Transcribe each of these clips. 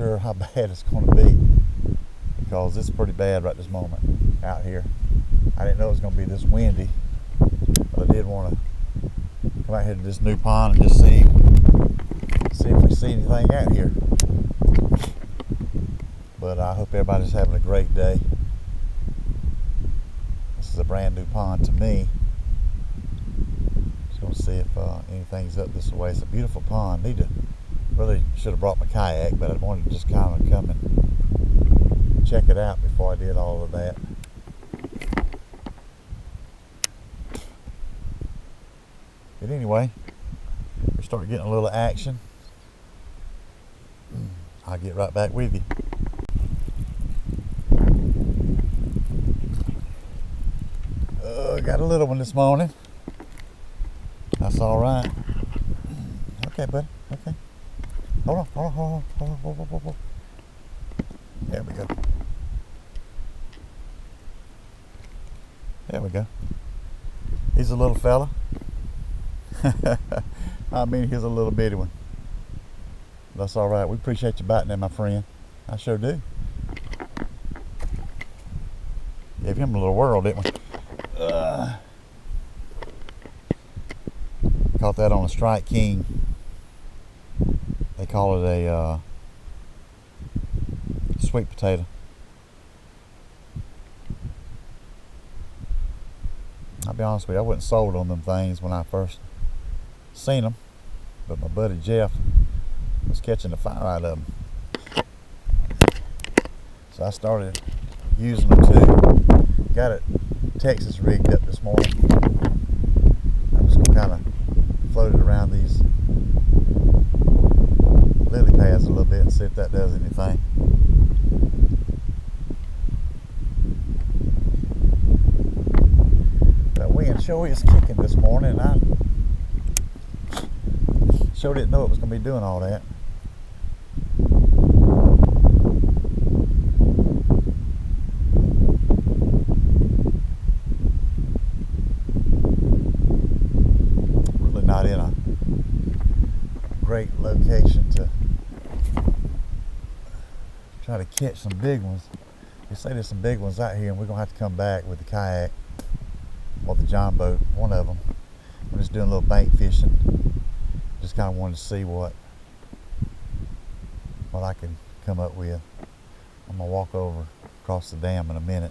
sure how bad it's going to be, because it's pretty bad right this moment out here. I didn't know it was going to be this windy, but I did want to come out here to this new pond and just see if we see anything out here. But I hope everybody's having a great day. This is a brand new pond to me. Just going to see if anything's up this way. It's a beautiful pond. Really should have brought my kayak, but I wanted to just kind of come and check it out before I did all of that. But anyway, we start getting a little action. I'll get right back with you. Got a little one this morning. That's all right. Okay, buddy. Okay. Hold on. There we go. There we go. He's a little fella. I mean, he's a little bitty one. That's all right. We appreciate you biting in, my friend. I sure do. Gave him a little whirl, didn't we? Caught that on a Strike King. They call it a sweet potato. I'll be honest with you, I wasn't sold on them things when I first seen them, but my buddy Jeff was catching the fire out of them, so I started using them too. Got it Texas rigged up this morning. I'm just gonna kind of float it around these lily pads a little bit and see if that does anything. That wind sure is kicking this morning, and I sure didn't know it was gonna be doing all that. Not in a great location to try to catch some big ones. They say there's some big ones out here, and we're gonna have to come back with the kayak or the john boat, one of them. We're just doing a little bank fishing. Just kind of wanted to see what I can come up with. I'm gonna walk over across the dam in a minute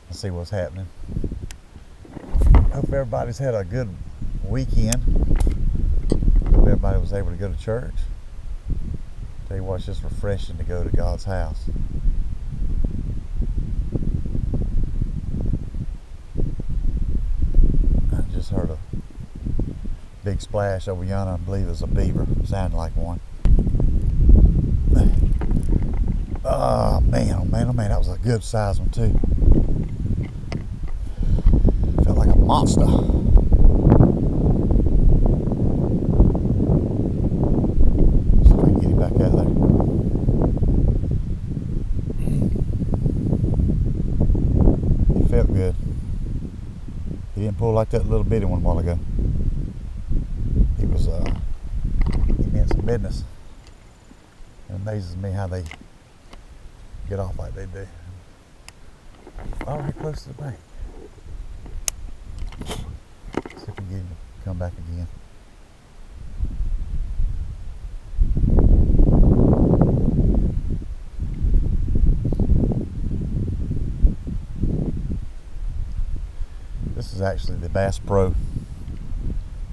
and see what's happening. Hope everybody's had a good weekend. Hope everybody was able to go to church. Tell you what, it's just refreshing to go to God's house. I just heard a big splash over yonder. I believe it was a beaver. Sounded like one. Oh man, that was a good size one too. Felt like a monster. Felt good. He didn't pull like that little bitty one a while ago. He meant some business. It amazes me how they get off like they do. Already close to the bank. See if we can get him to come back again. This is actually the Bass Pro.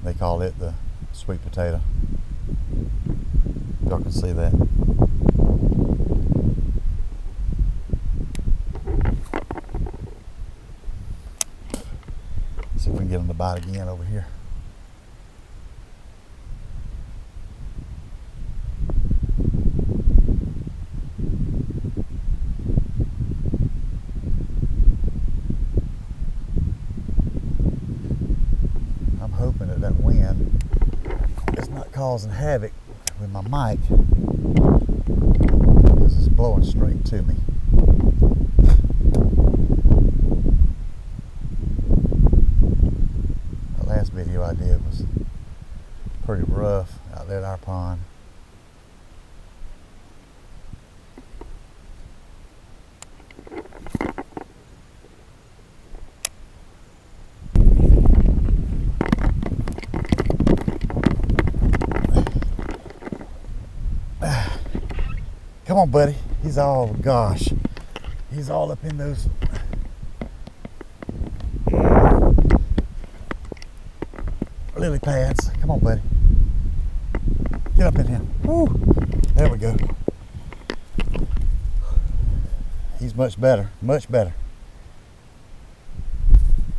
They call it the sweet potato. Y'all can see that. See if we can get them to bite again over here. That wind is not causing havoc with my mic, because it's blowing straight to me. The last video I did was pretty rough out there at our pond. Come on, buddy. He's all, gosh. He's all up in those. Lily pads. Come on, buddy. Get up in here. Woo. There we go. He's much better. Much better.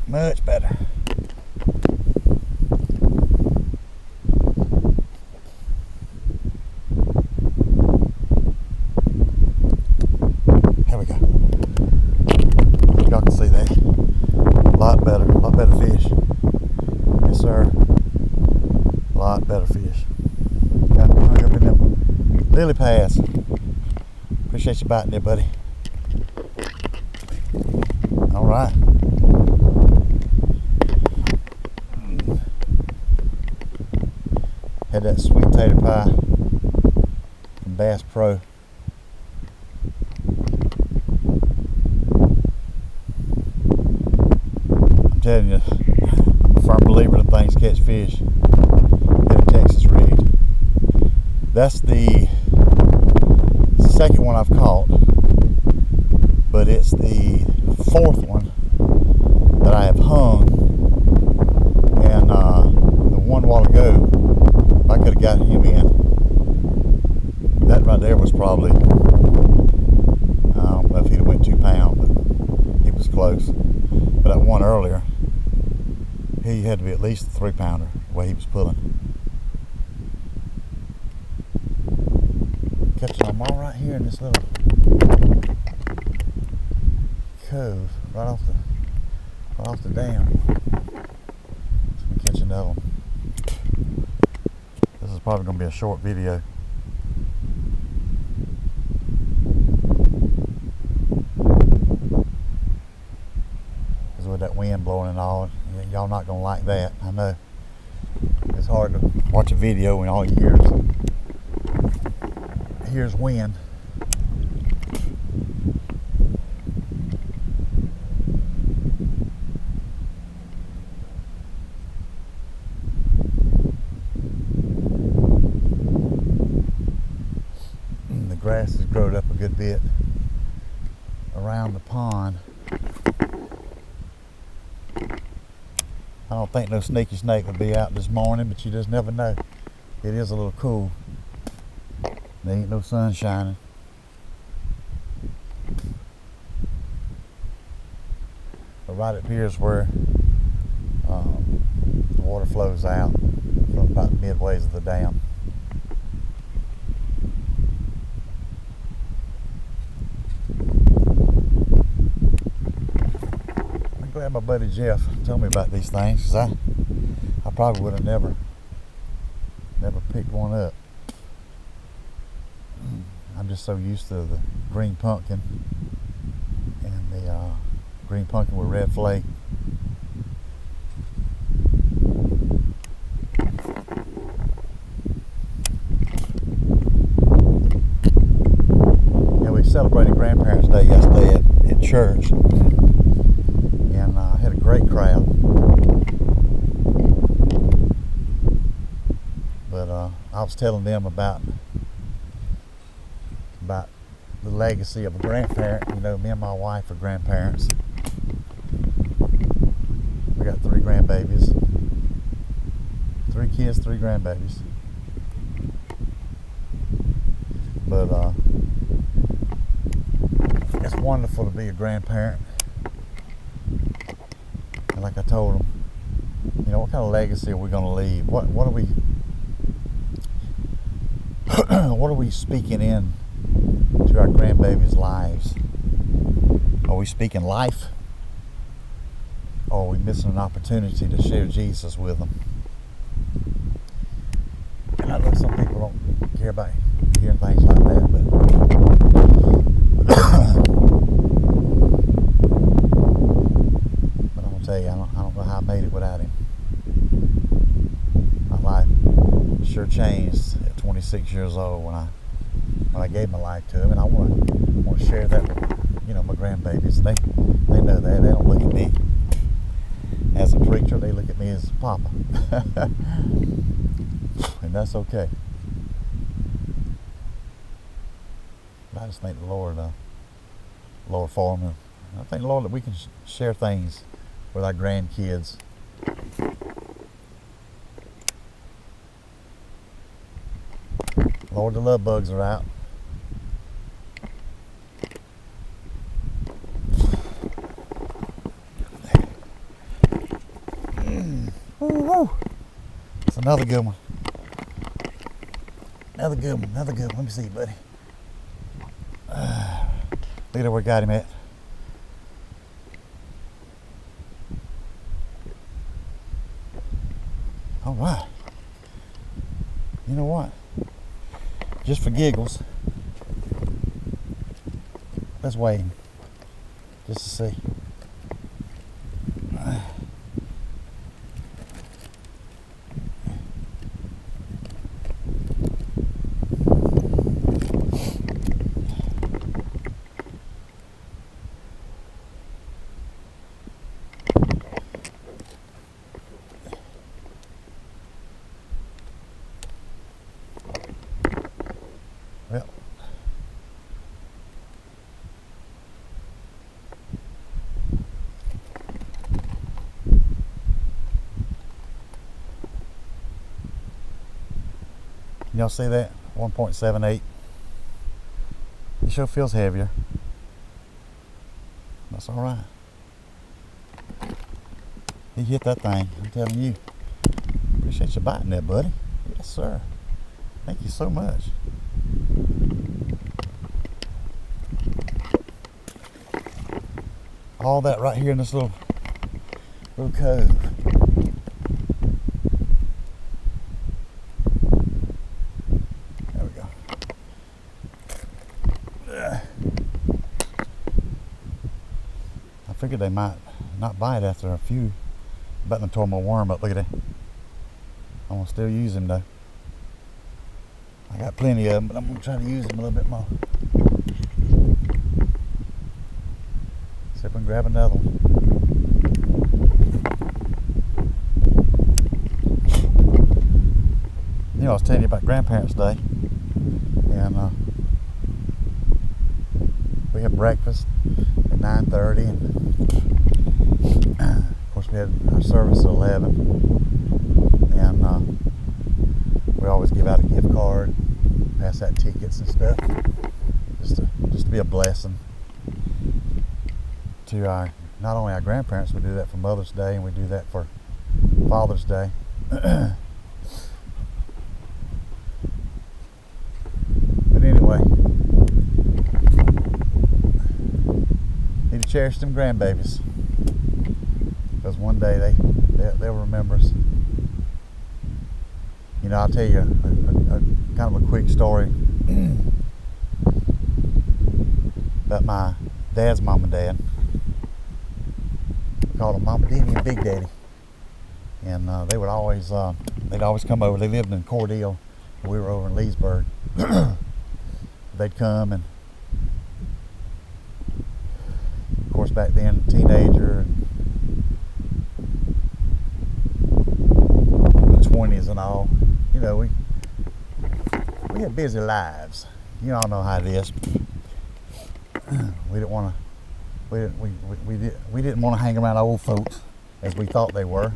Much better. There we go. Y'all can see that. A lot better fish. Yes, sir. A lot better fish. Got me hung up in them lily pads. Appreciate you biting there, buddy. All right. Had that sweet tater pie from Bass Pro. I'm telling you, I'm a firm believer that things catch fish. Hit a Texas rig. That's the second one I've caught, but it's the fourth one that I have hung. And the one while ago, if I could have gotten him in, that right there was probably, I don't know if he'd have went 2 pounds, but he was close. But that one earlier, he had to be at least a 3 pounder the way he was pulling. Catching them all right here in this little cove, right off the dam. I'm catching that one. This is probably going to be a short video. Because with that wind blowing and all, y'all not going to like that. I know. It's hard to watch a video when all you hear is wind. The grass has grown up a good bit around the pond. I don't think no sneaky snake will be out this morning, but you just never know. It is a little cool. There ain't no sun shining. But right up here is where the water flows out from about the midways of the dam. I'm glad my buddy Jeff told me about these things, because I probably would have never picked one up. I'm just so used to the green pumpkin and the green pumpkin with red flake. Yeah, we celebrated Grandparents' Day yesterday at church, and had a great crowd. But I was telling them about the legacy of a grandparent. You know, me and my wife are grandparents. We got 3 grandbabies. 3 kids, 3 grandbabies. But it's wonderful to be a grandparent. And like I told them, you know, what kind of legacy are we going to leave? What are we what are we speaking in to our grandbabies' lives? Are we speaking life? Or are we missing an opportunity to share Jesus with them? And I know some people don't care about hearing things like that, but I'm gonna tell you, I don't know how I made it without him. My life sure changed at 26 years old when I gave my life to him, and I want to share that with, you know, my grandbabies. They know that. They don't look at me as a preacher, they look at me as Papa. And that's okay. But I just thank the Lord, for him. And I thank the Lord that we can share things with our grandkids. Lord, the love bugs are out. It's another good one. Another good one. Another good one. Let me see, buddy. Look at where we got him at. All right. You know what? Just for giggles, let's weigh him. Just to see. Well, y'all see that? 1.78. It sure feels heavier. That's all right. He hit that thing, I'm telling you. Appreciate you biting that, buddy. Yes, sir. Thank you so much. All that right here in this little cove. There we go. I figured they might not bite after a few. But I tore my worm up. Look at that. I'm gonna still use him though. I got plenty of them, but I'm gonna try to use them a little bit more. See if we can grab another one. You know, I was telling you about Grandparents' Day, and we had breakfast at 9:30, and of course we had our service at 11, and we always give out a gift card, pass out tickets and stuff, just to be a blessing to our, not only our grandparents. We do that for Mother's Day, and we do that for Father's Day. But anyway, need to cherish them grandbabies, because one day they'll remember us. You know, I'll tell you a kind of a quick story about my dad's mom and dad. We called them Mama Diddy and Big Daddy, and they would always they'd always come over. They lived in Cordele, we were over in Leesburg. They'd come, and of course back then, teenager, and 20s and all. You know, we had busy lives. You all know how it is. We didn't want to. We didn't want to hang around old folks as we thought they were.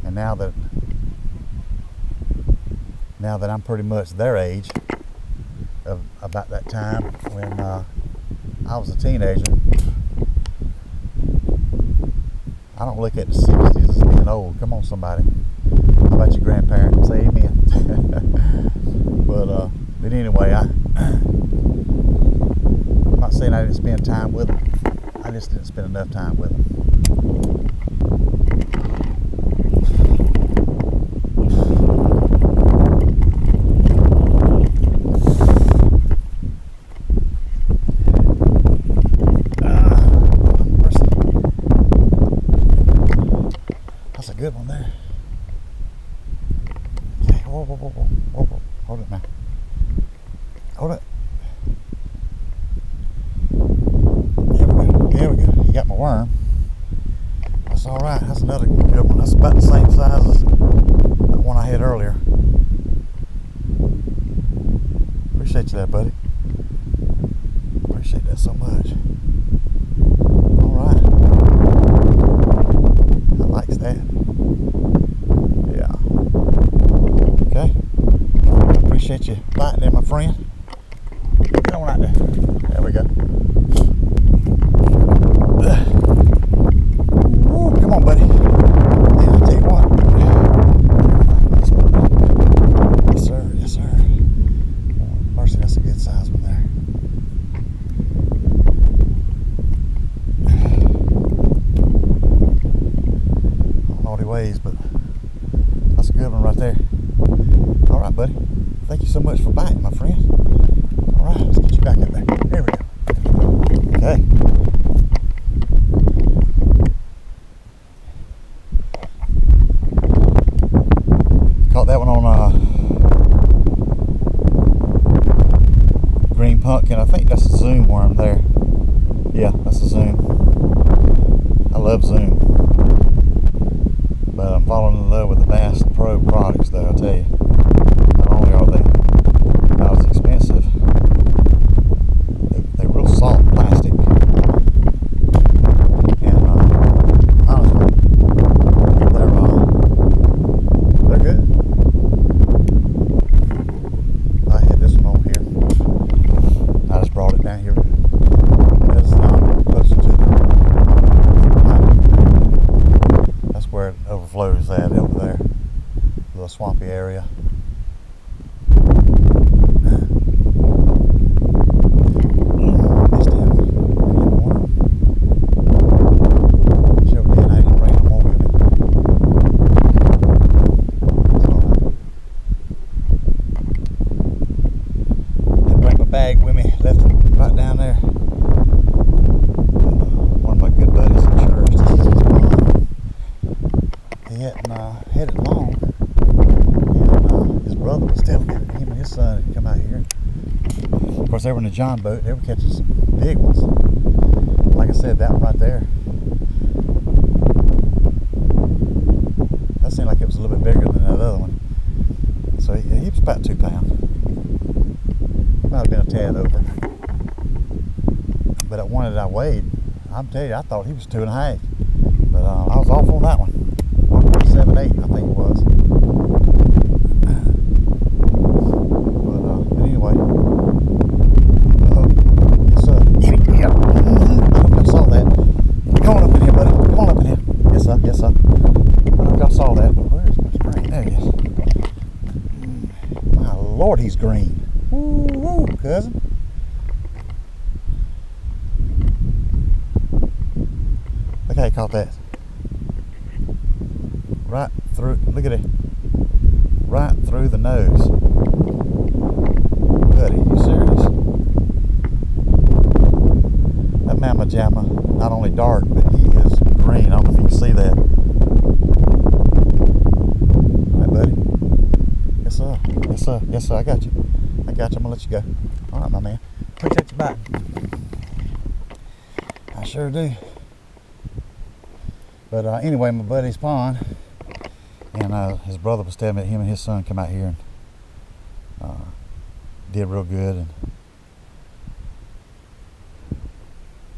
And now that I'm pretty much their age, of about that time when I was a teenager, I don't look at the 60s as being old. Come on, somebody. How about your grandparents? Say amen. But anyway, I'm not saying I didn't spend time with them. I just didn't spend enough time with them. That's a good one there. Okay, whoa. Hold it now. Hold it. There we go. You got my worm. That's all right. That's another good one. That's about the same size as the one I had earlier. Appreciate you there, buddy. Appreciate that so much. Alright. I likes that. Yeah. Okay. Appreciate you biting there, my friend. Get on out there. There we go. Woo, come on, buddy. Yeah, I'll tell you what. Yes, sir. Yes, sir. Mercy, that's a good size one there. I don't know what he weighs, but that's a good one right there. All right, buddy. Thank you so much for biting, my friend. All right, let's get you back up there. There we go. Okay. Caught that one on green pumpkin. I think that's a zoom worm there. Yeah, that's a zoom. I love zoom. But I'm falling in love with the Bass Pro products, though, I tell you. Not only are they not as expensive, they're real soft plastic. And honestly, they're good. I had this one on here. I just brought it down here. That's closer to that's where it overflows at over there. A little swampy area. Bag with me, left it right down there. One of my good buddies in church, this is his mom. He hadn't had it long, and his brother was telling him and his son had come out here. Of course, they were in a John boat. They were catching some big ones. Like I said, that one right there, that seemed like it was a little bit bigger than that other one. So he was about 2 pounds. Might have been a tad over, but at one that I weighed, I'm telling you, I thought he was 2.5, but I was off on that one. 1.78, I think it was. But anyway, it's yeah. I hope y'all saw that. Come on up in here, buddy. Come on up in here. Yes, sir. Yes, sir. I hope y'all saw that. Where's my screen? There he is. My Lord, he's green. Woo, cousin. Look how he caught that. Right through, look at it. Right through the nose. Buddy, you serious? That Mama Jamma, not only dark, but he is green. I don't know if you can see that. All right, buddy. Yes, sir. Yes, sir. Yes, sir. I got you. I got you. I'm going to let you go. All right, my man. Appreciate you biting. I sure do. But anyway, my buddy's pond, and his brother was telling me that him and his son come out here and did real good.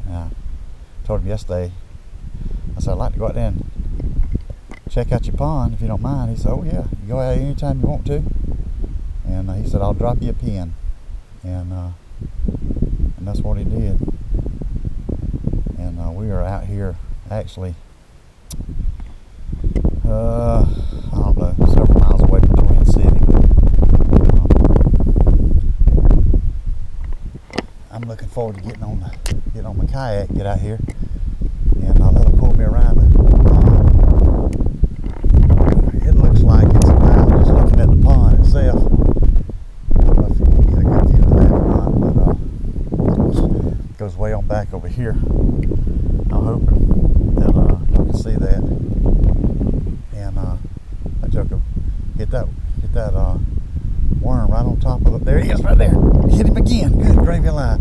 And I told him yesterday, I said, I'd like to go out there and check out your pond if you don't mind. He said, oh yeah, you go out anytime you want to. And he said, I'll drop you a pin. And that's what he did. And we are out here actually, I don't know, several miles away from Twin City. I'm looking forward to getting on my kayak, get out here, and I'll let him pull me around. It looks like it's about, just looking at the pond itself. I don't know if you can get a good view of that or not, but it goes way on back over here. I'm hoping that y'all can see that, and that y'all can hit that worm right on top of it. There he is, right there. Hit him again. Good gravy line.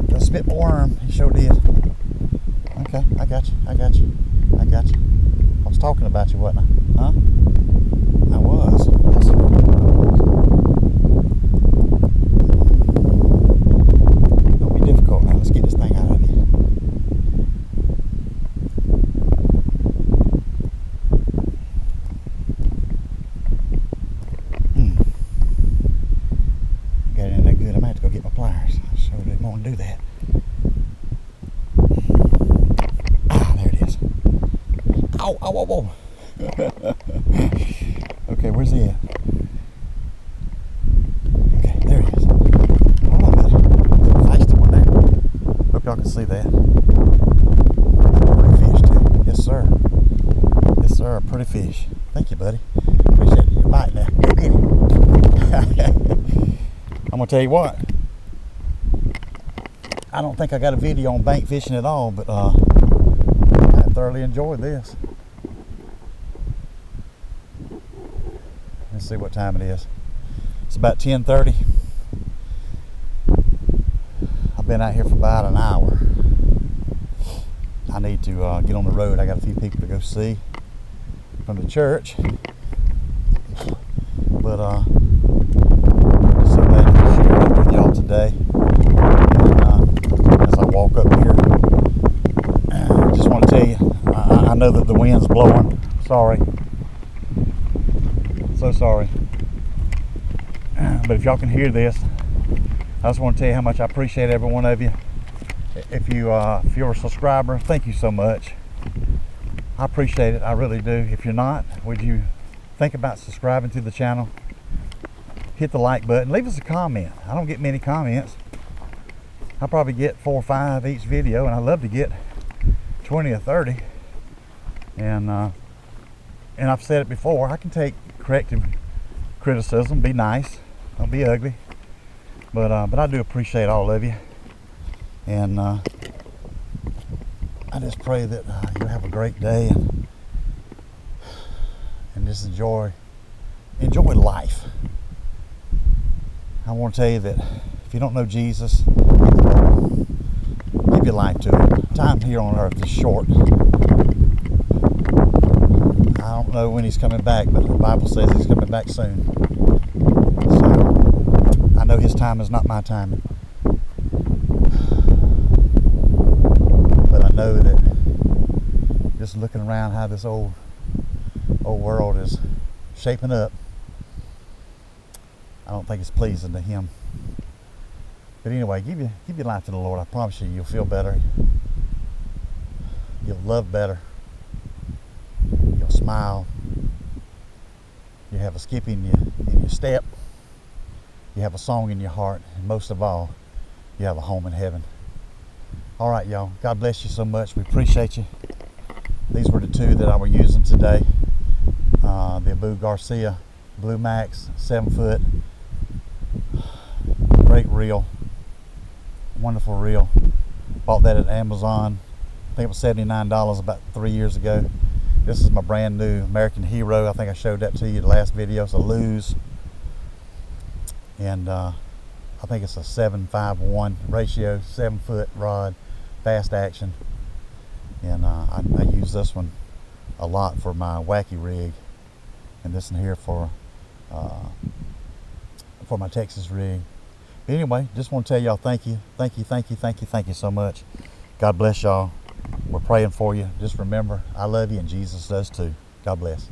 The spit worm. He sure did. Okay, I got you. I got you. I got you. I was talking about you, wasn't I? Huh? I was. Yes, sir. want to do that. Ah, there it is. Ow, ow, ow, ow. Okay, where's he at? Okay, there he is. Hold on, buddy. Feisty one there. Hope y'all can see that. Pretty fish too. Yes, sir. Yes, sir. Pretty fish. Thank you, buddy. Appreciate you biting there. Go get him. I'm gonna tell you what. I don't think I got a video on bank fishing at all, but I thoroughly enjoyed this. Let's see what time it is. It's about 10:30. I've been out here for about an hour. I need to get on the road. I got a few people to go see from the church. But just so glad to share it with y'all today. And, as I walk up here, I just want to tell you, I know that the wind's blowing. Sorry. So sorry. But if y'all can hear this, I just want to tell you how much I appreciate every one of you. If you're a subscriber, thank you so much. I appreciate it. I really do. If you're not, would you think about subscribing to the channel? Hit the like button. Leave us a comment. I don't get many comments. I probably get 4 or 5 each video, and I love to get 20 or 30. And I've said it before. I can take corrective criticism. Be nice. Don't be ugly. But I do appreciate all of you. And I just pray that you have a great day and just enjoy life. I want to tell you that if you don't know Jesus, give your life to him. Time here on earth is short. I don't know when he's coming back, but the Bible says he's coming back soon. So I know his time is not my timing. But I know that just looking around how this old world is shaping up, I don't think it's pleasing to him. But anyway, give your life to the Lord. I promise you, you'll feel better. You'll love better. You'll smile. You have a skip in your step. You have a song in your heart. And most of all, you have a home in heaven. All right, y'all. God bless you so much. We appreciate you. These were the 2 that I were using today. The Abu Garcia Blue Max 7-foot. Great reel. Wonderful reel. Bought that at Amazon. I think it was $79 about 3 years ago. This is my brand new American Hero. I think I showed that to you the last video. It's a Lose. And I think it's a 7:5:1 ratio, 7-foot rod, fast action. And I use this one a lot for my wacky rig, and this one here for my Texas rig. But anyway, just want to tell y'all thank you so much. God bless y'all. We're praying for you. Just remember, I love you and Jesus does too. God bless.